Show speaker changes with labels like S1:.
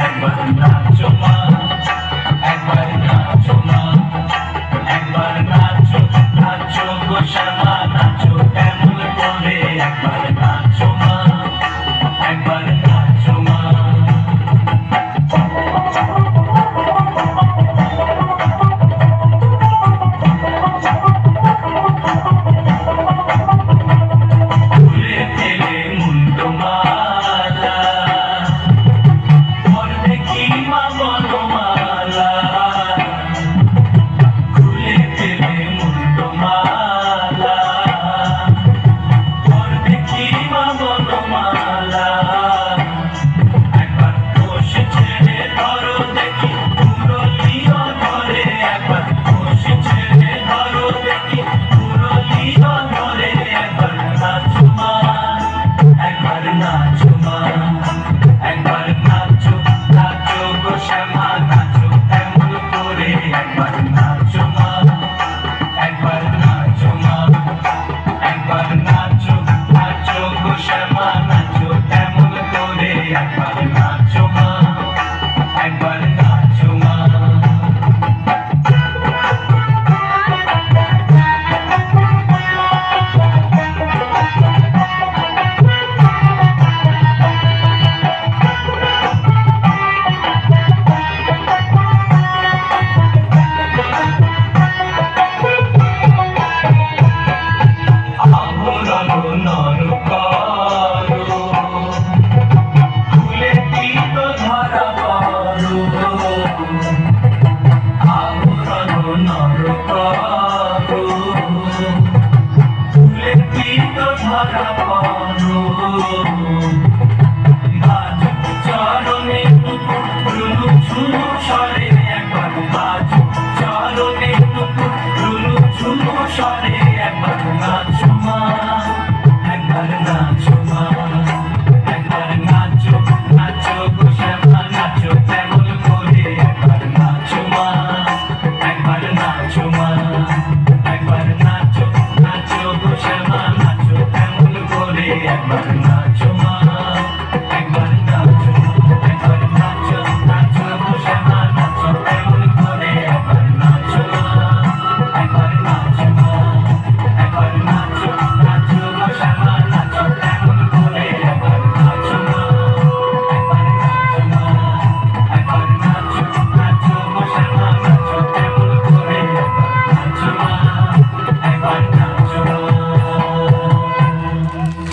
S1: একবার নাচো মা, একবার নাচো মা, একবার নাচো, নাচো গো শ্যামা নাচো কেমন করে, একবার নাচো মা, একবার নাচো মা। খুলে ফেলে মুন্ড মালা, বল দেখি মা বনমালা, খুলে ফেলে মুন্ড মালা, বল দেখি মা বনমালা। একবার কোষ ছেড়ে ধরো দেখি মুরলিও ধরে, একবার কোষ ছেড়ে ধরো দেখি মুরলিও ধরে, একবার নাচো মা, একবার নাচো মা, একবার নাচো, নাচো গো শ্যামা নাচো এমন করে, একবার নাচো মা, একবার নাচো মা, একবার নাচো, নাচো গো শ্যামা নাচো এমন করে, একবার নাচো মা, একবার নাচো মা। আভরণ নর করো, খুলে পীত ধরা করো, আভরণ নর করো, খুলে পীত ধরা করো। বাজ চরণে রুনু ঝুনু